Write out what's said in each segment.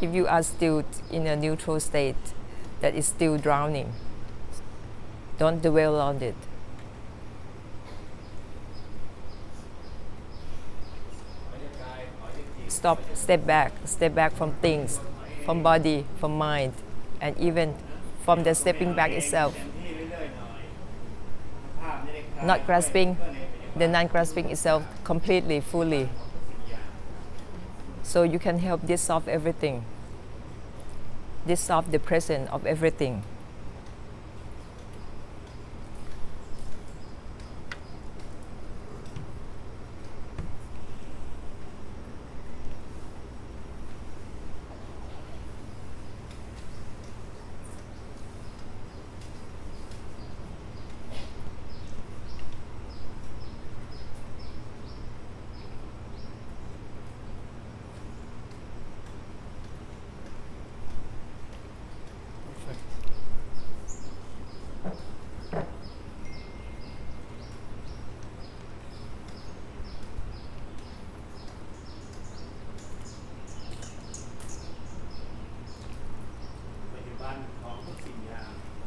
If you are still in a neutral state that is still drowning, don't dwell on it. Step back from things, from body, from mind, and even from the stepping back itself. Not grasping, the non-grasping itself completely, fully. So you can help dissolve everything, dissolve the presence of everything.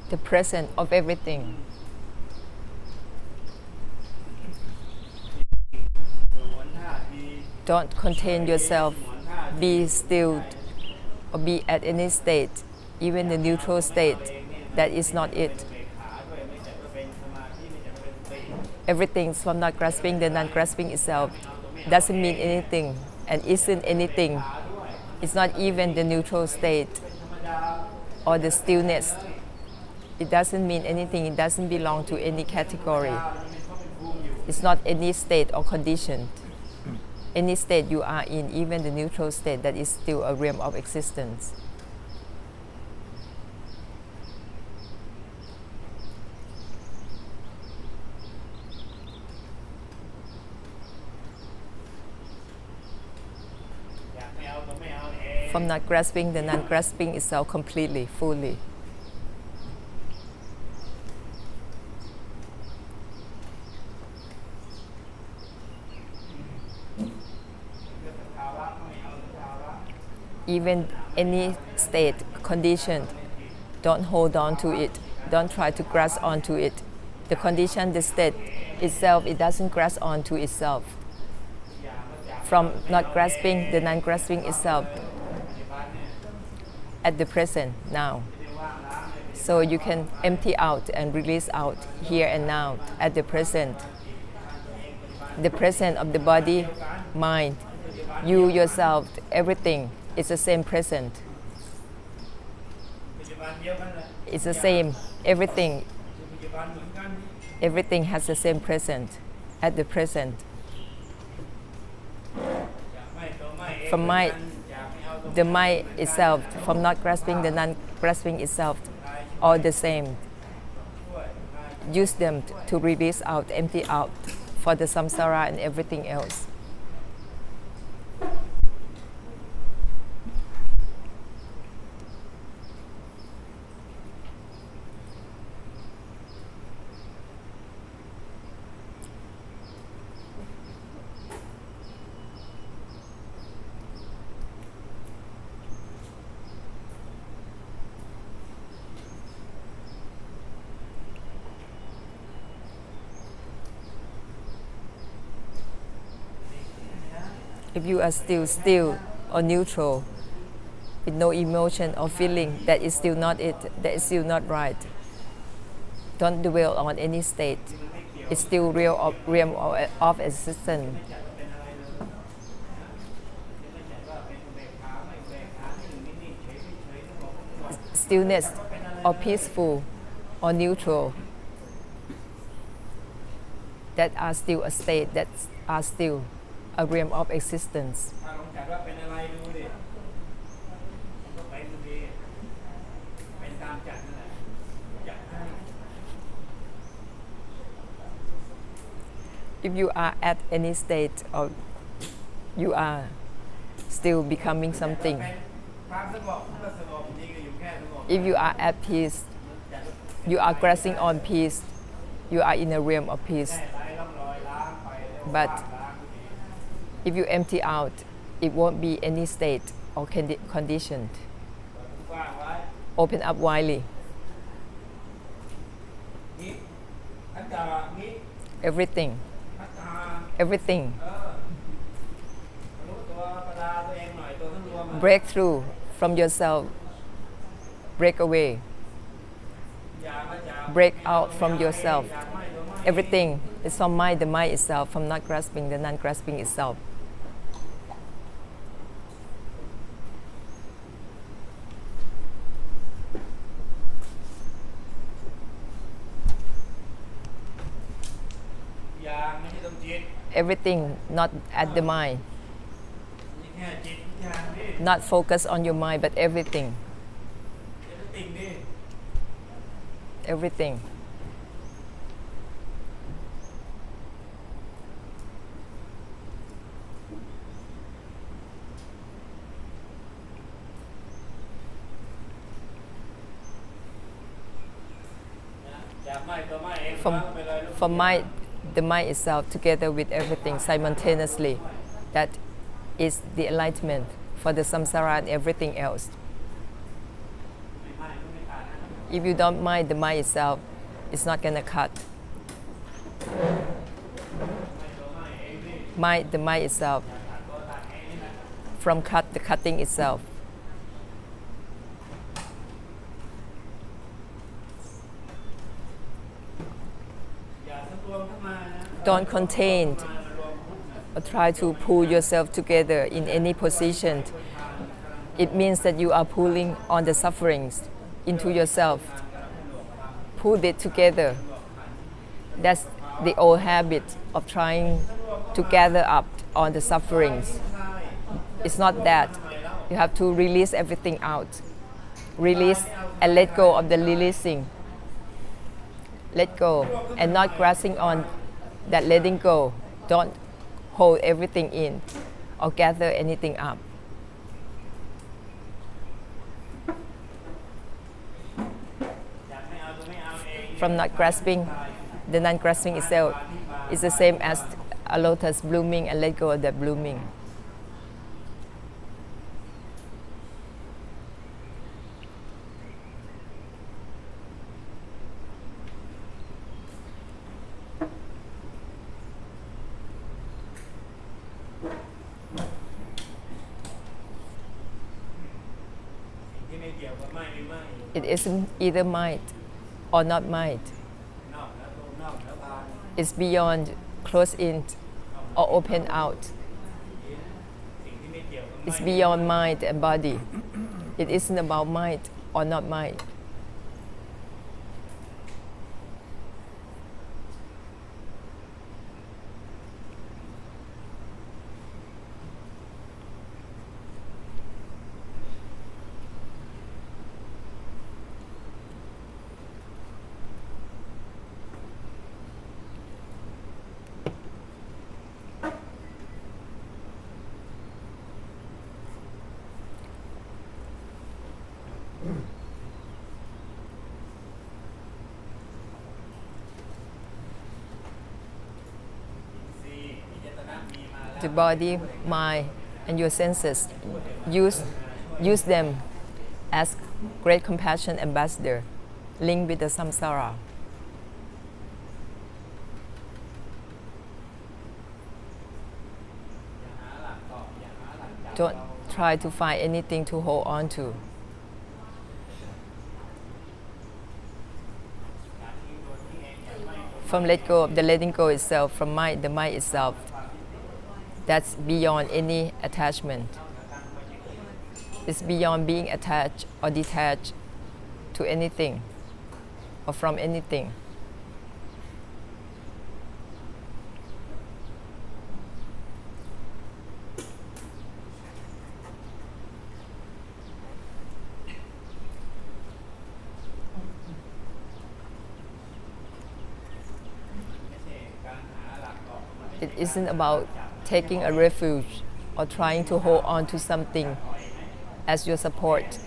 The presence of everything. Don't contain yourself, be still or be at any state, even the neutral state, that is not it. Everything from not grasping, the non-grasping itself doesn't mean anything and isn't anything. It's not even the neutral state or the stillness. It doesn't mean anything, it doesn't belong to any category. It's not any state or condition. Any state you are in, even the neutral state, that is still a realm of existence. From not grasping, the non-grasping itself completely, fully. Even any state, condition, don't hold on to it. Don't try to grasp onto it. The condition, the state itself, it doesn't grasp onto itself. From not grasping, the non-grasping itself, at the present, now. So you can empty out and release out here and now, at the present. The present of the body, mind, you yourself, everything. It's the same present. It's the same. Everything has the same present at the present. From the mind itself, from not grasping, the non-grasping itself, all the same. Use them to release out, empty out for the samsara and everything else. If you are still or neutral, with no emotion or feeling, that is still not it, that is still not right. Don't dwell on any state. It's still realm of existence. Stillness or peaceful or neutral, that are still a state, that are still a realm of existence. If you are at any state or you are still becoming something, if you are at peace, you are grasping on peace, you are in a realm of peace. But if you empty out, it won't be any state. or conditioned. Open up widely. Everything. Everything. Break through from yourself. Break away. Break out from yourself. Everything is from mind, the mind itself, from not grasping, the non-grasping itself. Everything not at the mind. Not focus on your mind, but everything. Everything. From mind, the mind itself together with everything simultaneously. That is the enlightenment for the samsara and everything else. If you don't mind the mind itself, it's not going to cut. Mind the mind itself. From cut, the cutting itself. Don't contain or try to pull yourself together in any position. It means that you are pulling on the sufferings into yourself. Pull it together. That's the old habit of trying to gather up on the sufferings. It's not that. You have to release everything out. Release and let go of the releasing. Let go and not grasping on that letting go. Don't hold everything in or gather anything up. From not grasping, the non-grasping itself is the same as a lotus blooming and let go of that blooming. It isn't either might or not might. It's beyond close in or open out. It's beyond mind and body. It isn't about might or not might. The body, mind, and your senses, use them as great compassion ambassador, linked with the samsara. Don't try to find anything to hold on to. From let go of the letting go itself, from mind, the mind itself, that's beyond any attachment. It's beyond being attached or detached to anything or from anything. It isn't about taking a refuge or trying to hold on to something as your support.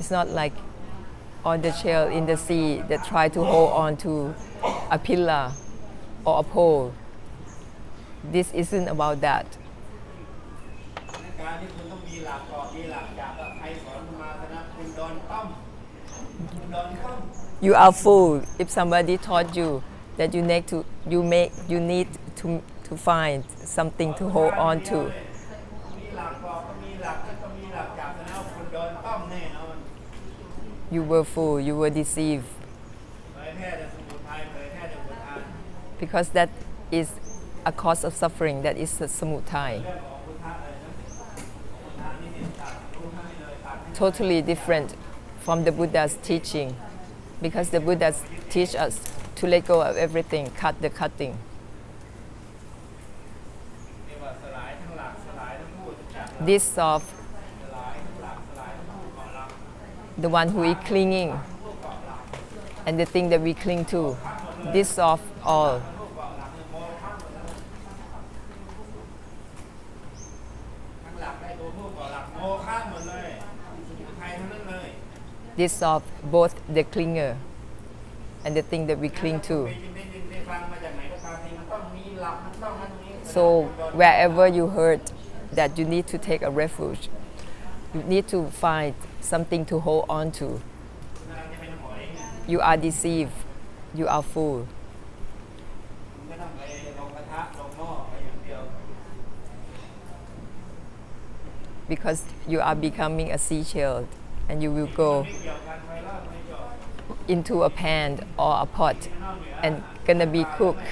It's not like on the shell in the sea that try to hold on to a pillar or a pole. This isn't about that. การที่คุณต้องมีหลักกรอบมีหลักจากใครสอนคุณมานะคุณโดนต้อมคุณโดนต้อม You are fool if somebody taught you that you need to find something to hold on to. มีหลักกรอบก็มีหลักก็มีหลักจากนะคุณโดนต้อมแน่นอน You were fool, you were deceived. เผยแพร่แต่สมุทัยเผยแพร่แต่อุทาน Because that is a cause of suffering, that is the samutai. เรื่องของพุทธะเลยนะพุทธะนี่เห็นตัดรู้ให้เลยตัดให้ Totally different from the Buddha's teaching. Because the Buddha teach us to let go of everything, cut the cutting. เรียกว่าสลายทั้งหลักสลายทั้งพูดจาก This of สลายทั้งหลักสลายทั้งพูดเกาะหลัก the one who is clinging and the thing that we cling to, this of all. พูดเกาะหลักเนี่ยโมฆะหมดเลยทั้งหลักได้ตัวพูดเกาะหลักโมฆะหมดเลยสมุทัยทั้งนั้นเลย This of both the clinger and the thing that we cling to. ได้ฟังมาจากไหนก็ตามทีมันต้องมีหลักมันต้องอันนี้ So wherever you heard that you need to take a refuge, you need to find something to hold on to. กำลังจะเป็นหอยเนี่ย You are deceived. You are fool. คุณก็ต้องไปลงกระทะลงหม้อไปอย่างเดียว Because you are becoming a seashell and you will go ไม่เกี่ยวกันไฟรอดไม่เกี่ยว into a pan or a pot and gonna be cooked.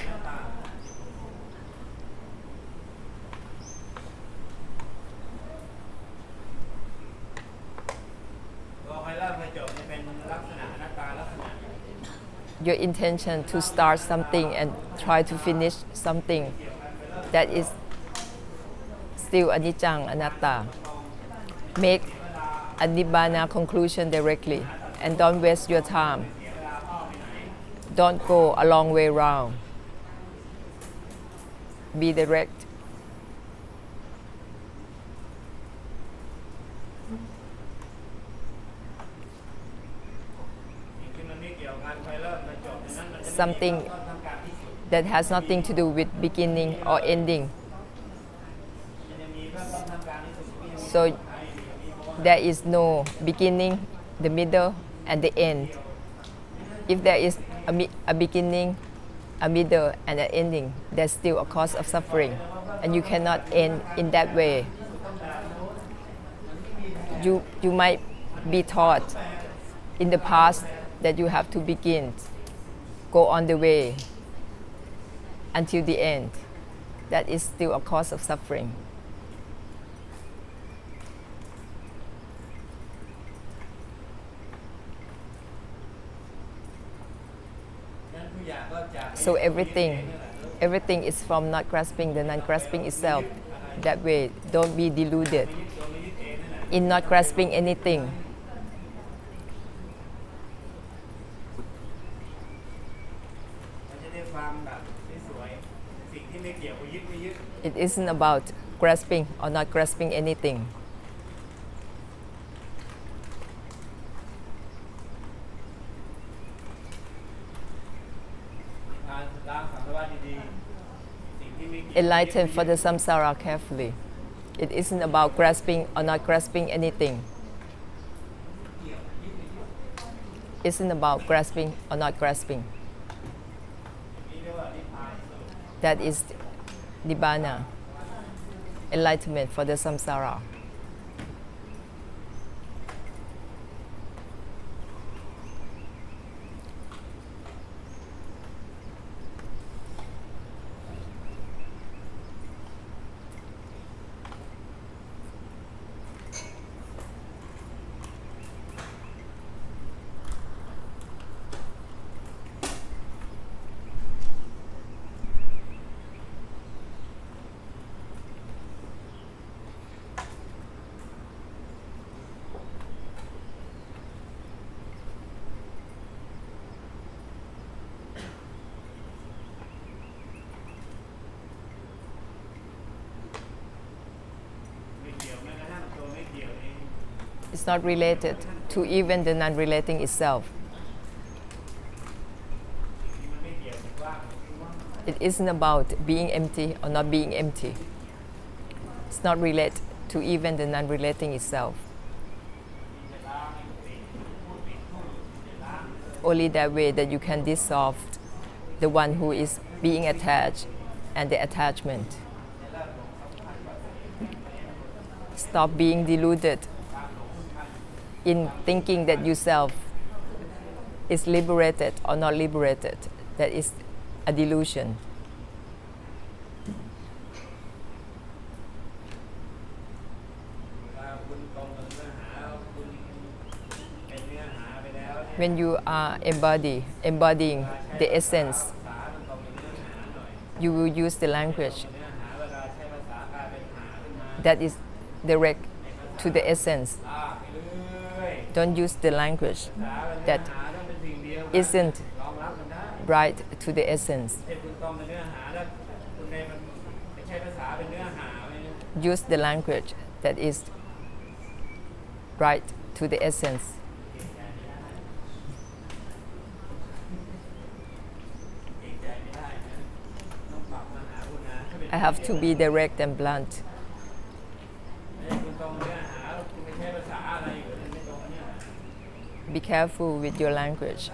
ตัวไฟรอดไฟจบจะเป็นลักษณะหน้าตาลักษณะ Your intention to start something and try to finish something that is still anicca anatta. Make a Nibbana conclusion directly and don't waste your time. Don't go a long way round. Be direct. อย่างที่มันไม่เกี่ยวกันไฟรอดไฟจบดังนั้นมันจะไม่มี Something ต้นทำการที่สุด that has nothing to do with beginning or ending. มันจะมีต้นทำการที่สุดที่ยังมี So ไทยมีโมฆะ there is no beginning, the middle, and the end. If there is a beginning, a middle, and an ending, there's still a cause of suffering, and you cannot end in that way. You might be taught in the past that you have to begin, go on the way until the end. That is still a cause of suffering. นั้นทุกอย่างก็จาก So everything is from not grasping the non-grasping itself. That way, don't be deluded in not grasping anything. มันจะได้ฟังแบบสวยๆสิ่งที่ไม่เกี่ยวกับยึดไม่ยึด It isn't about grasping or not grasping anything. ทานล้างสังสารวัฏดีๆสิ่งที่ไม่เกี่ยว Enlighten for the samsara carefully. It isn't about grasping or not grasping anything. Isn't about grasping or not grasping. นี่เรียกว่านิพพาน That is Nibbana, enlightenment for the samsara. It's not related to even the non-relating itself. It isn't about being empty or not being empty. It's not related to even the non-relating itself. Only that way that you can dissolve the one who is being attached and the attachment. Stop being deluded in thinking that yourself is liberated or not liberated. That is a delusion. When you are embodying the essence, you will use the language that is direct to the essence. Don't use the language that isn't right to the essence. Use the language that is right to the essence. I have to be direct and blunt. Be careful with your language.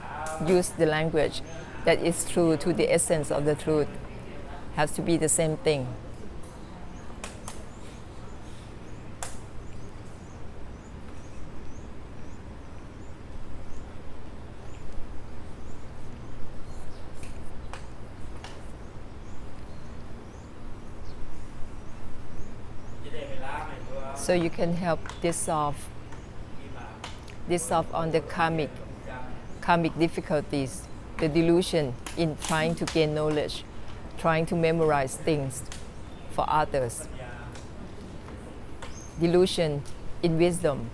Use the language that is true to the essence of the truth. Has to be the same thing. So you can help dissolve on the karmic difficulties, the delusion in trying to gain knowledge, trying to memorize things for others, delusion in wisdom.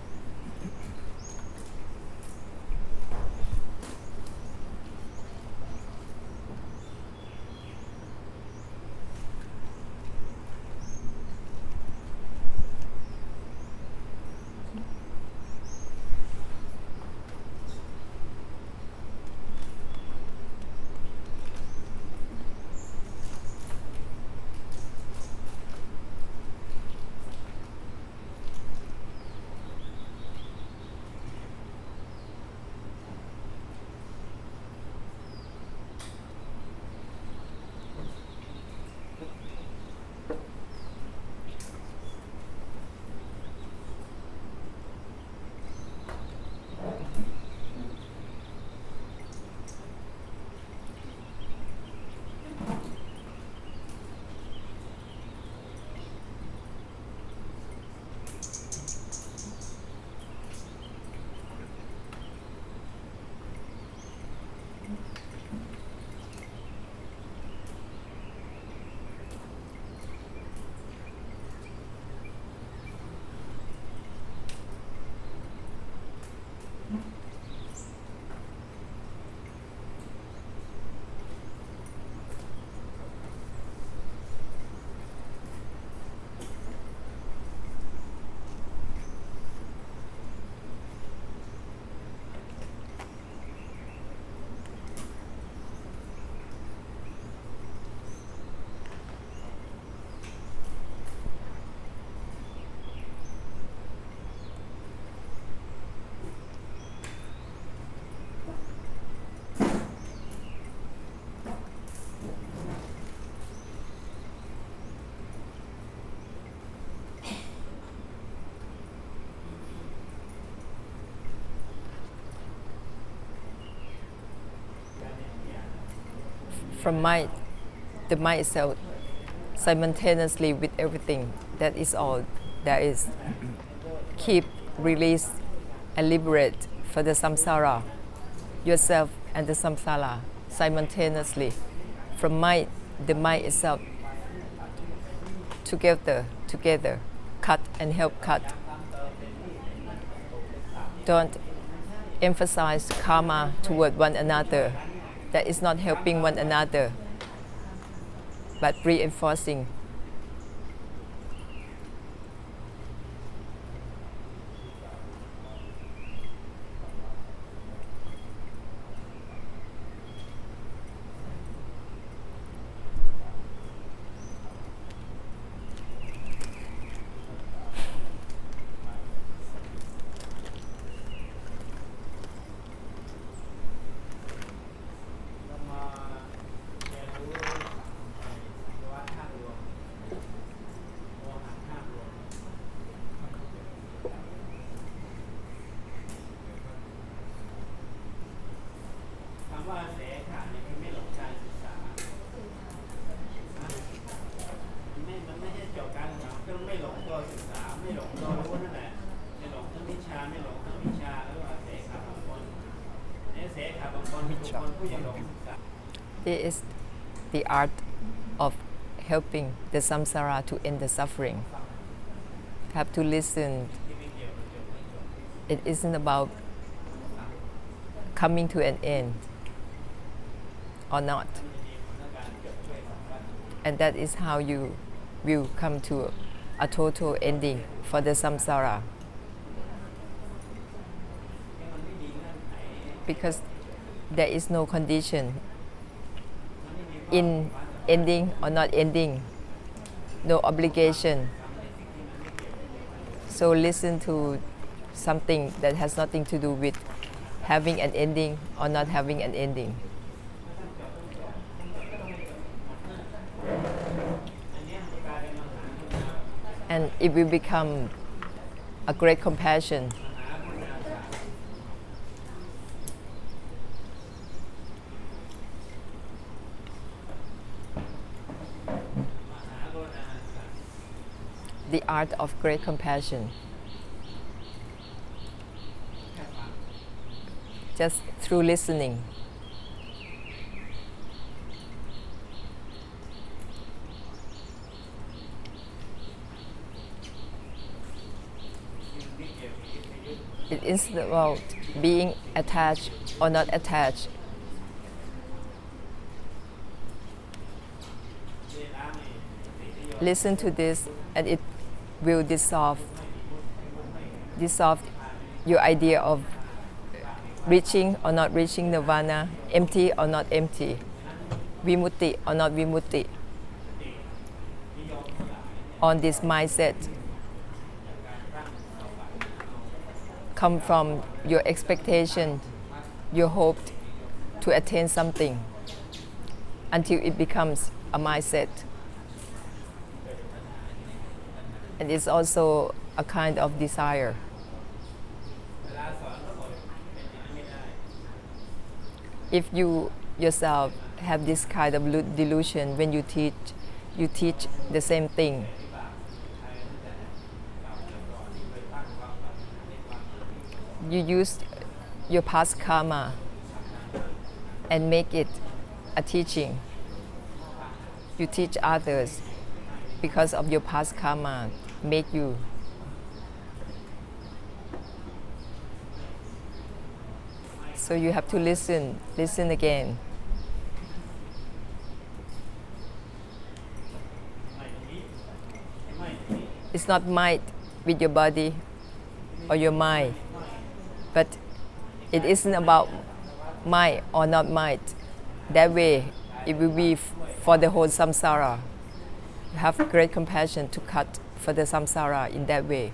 From mind, the mind itself, simultaneously with everything. That is all there is. Keep, release, and liberate for the samsara, yourself and the samsara simultaneously. From mind, the mind itself, together, cut and help cut. Don't emphasize karma toward one another. That is not helping one another, but reinforcing. This is the art of helping the samsara to end the suffering. Have to listen. It isn't about coming to an end or not. And that is how you will come to a total ending for the samsara. Because there is no condition in ending or not ending, no obligation. So listen to something that has nothing to do with having an ending or not having an ending. And it will become a great compassion. The art of great compassion. Just through listening. It isn't about being attached or not attached. Listen to this and it will dissolve your idea of reaching or not reaching nirvana, empty or not empty, vimutti or not vimutti. On this mindset come from your expectation, your hope to attain something until it becomes a mindset. And it's also a kind of desire. If you yourself have this kind of delusion when you teach the same thing. You use your past karma and make it a teaching. You teach others because of your past karma make you. So you have to listen again. It's not might with your body or your mind, but it isn't about might or not might. That way, it will be for the whole samsara. You have great compassion to cut for the samsara in that way.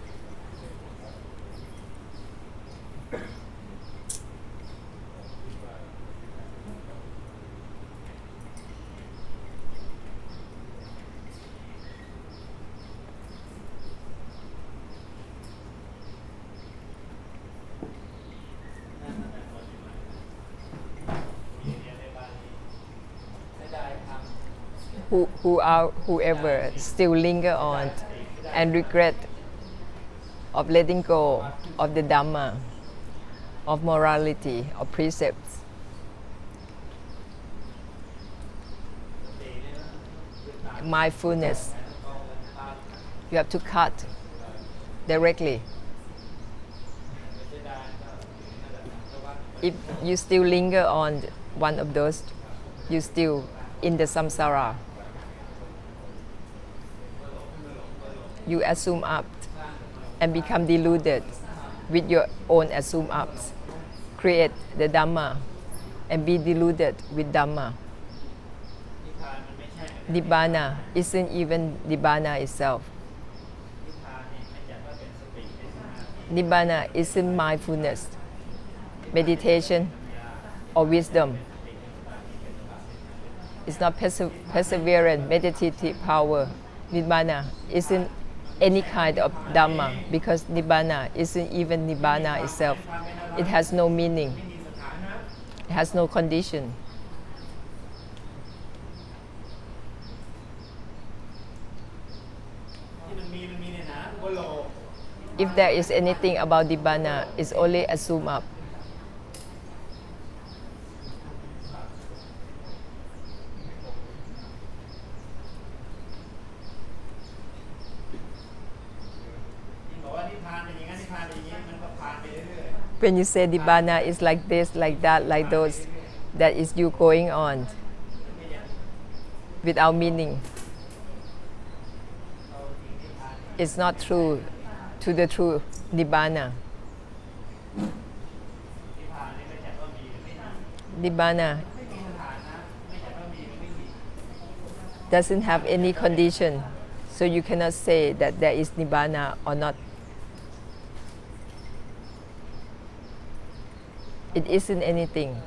Whoever still linger on and regret of letting go of the Dhamma, of morality, of precepts. Mindfulness. You have to cut directly. If you still linger on one of those, you still in the samsara. You assume up and become deluded with your own assume ups. Create the Dhamma and be deluded with Dhamma. Nibbana isn't even Nibbana itself. Nibbana isn't mindfulness, meditation, or wisdom. It's not perseverance, meditative power. Nibbana isn't any kind of Dhamma because Nibbana isn't even Nibbana itself. It has no meaning. It has no condition. If there is anything about Nibbana, it's only assume up. When you say Nibbana is like this, like that, like those, that is you going on without meaning. It's not true to the true Nibbana. Nibbana doesn't have any condition, so you cannot say that there is Nibbana or not. It isn't anything.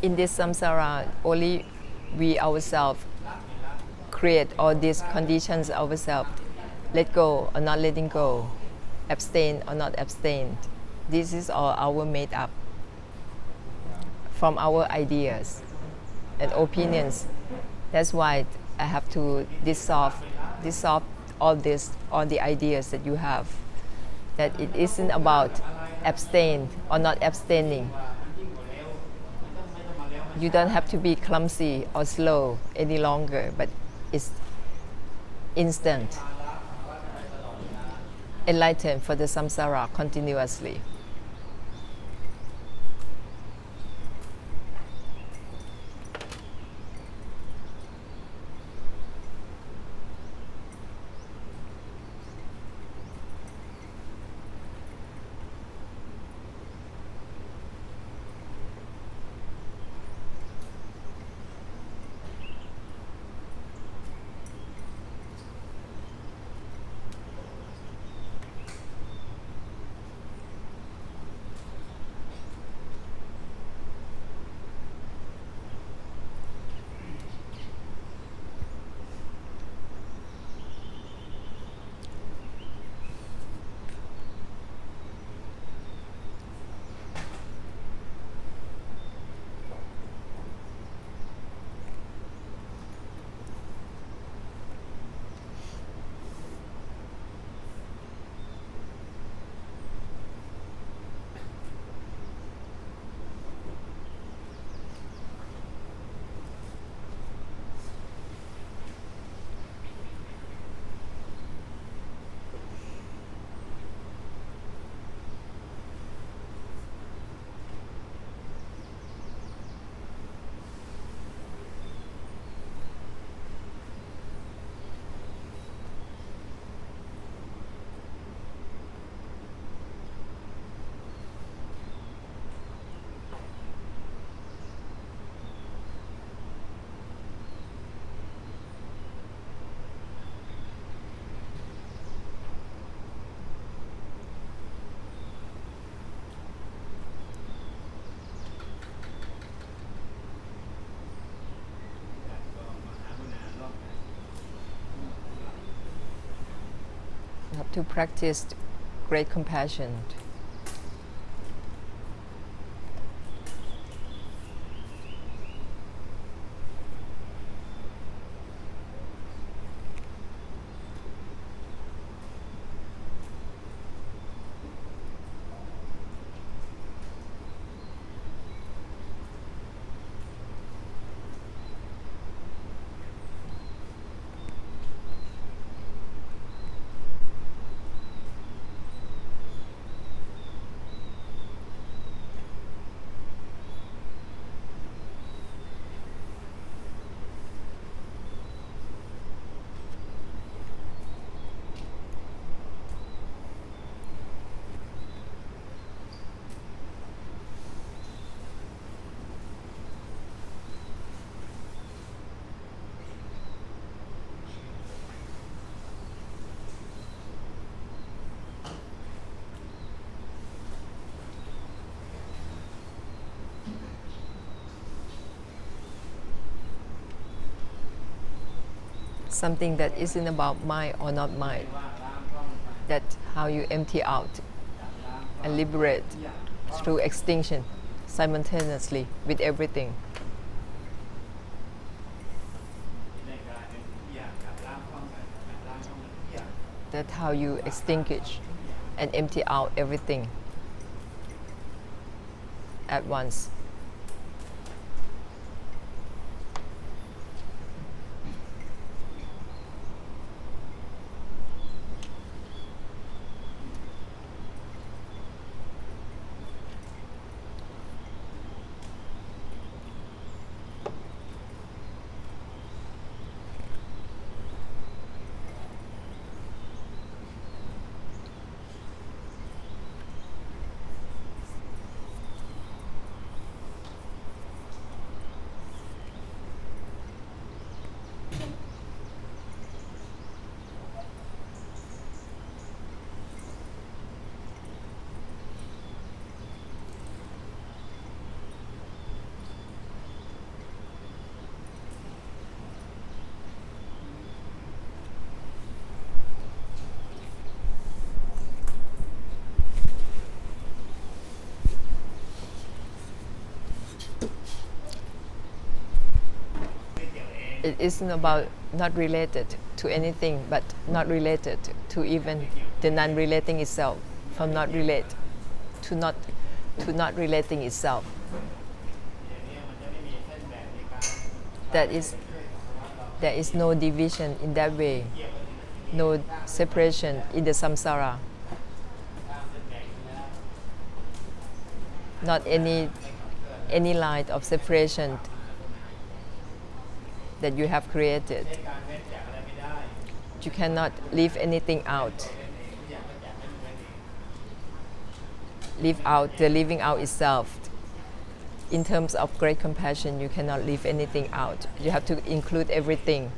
In this samsara, only we ourselves create all these conditions ourselves. Let go or not letting go, abstain or not abstain. This is all our made up from our ideas and opinions. That's why I have to dissolve all the ideas that you have. That it isn't about abstain or not abstaining. You don't have to be clumsy or slow any longer, but it's instant. Enlightened for the samsara continuously. You have to practice great compassion. Something that isn't about mine or not mine. That's how you empty out and liberate through extinction simultaneously with everything. That's how you extinguish and empty out everything at once. It isn't about not related to anything, but not related to even the non-relating itself, from not relate to not relating itself. There is no division in that way, no separation in the samsara, not any line of separation that you have created. You cannot leave anything out. Leave out the living out itself. In terms of great compassion, you cannot leave anything out. You have to include everything.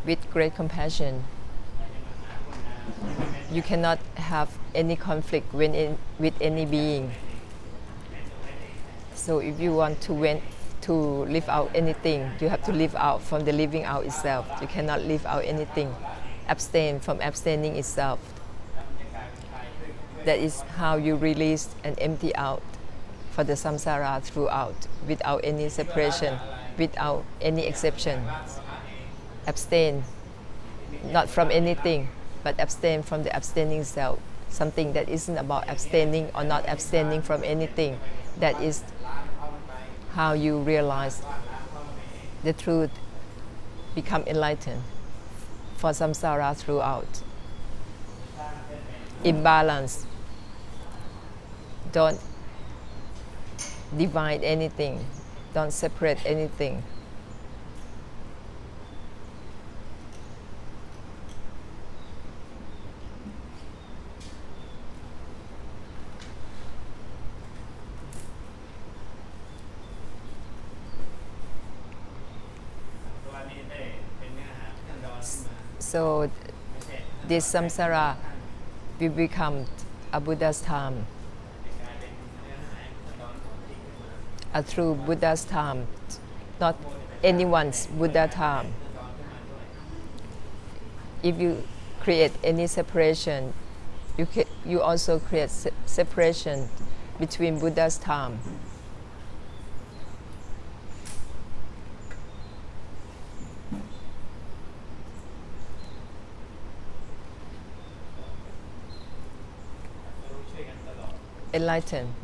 With great compassion, you cannot have any conflict with any being. So if you want to live out anything, you have to live out from the living out itself. You cannot live out anything. Abstain from abstaining itself. That is how you release and empty out for the samsara throughout, without any separation, without any exception. Abstain, not from anything, but abstain from the abstaining self. Something that isn't about abstaining or not abstaining from anything. That is how you realize the truth, become enlightened for samsara throughout. Imbalance. Don't divide anything. Don't separate anything. So this samsara will become a Buddha's time, a true Buddha's time, not anyone's Buddha time. If you create any separation, you also create separation between Buddha's time. Enlighten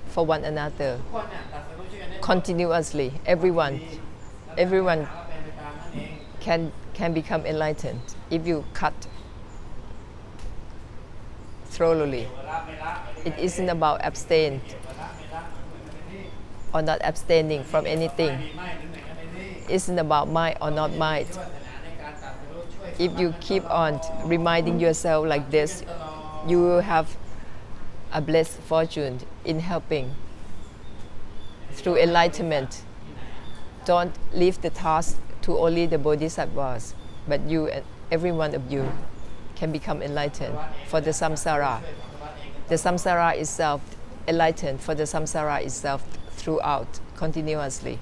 for one another continuously. Everyone can become enlightened if you cut thoroughly. It isn't about abstain or not abstaining from anything. It isn't about might or not might. If you keep on reminding yourself like this, you will have a blessed fortune in helping through enlightenment. Don't leave the task to only the bodhisattvas, but you and every one of you can become enlightened for the samsara. The samsara itself, enlightened for the samsara itself throughout, continuously.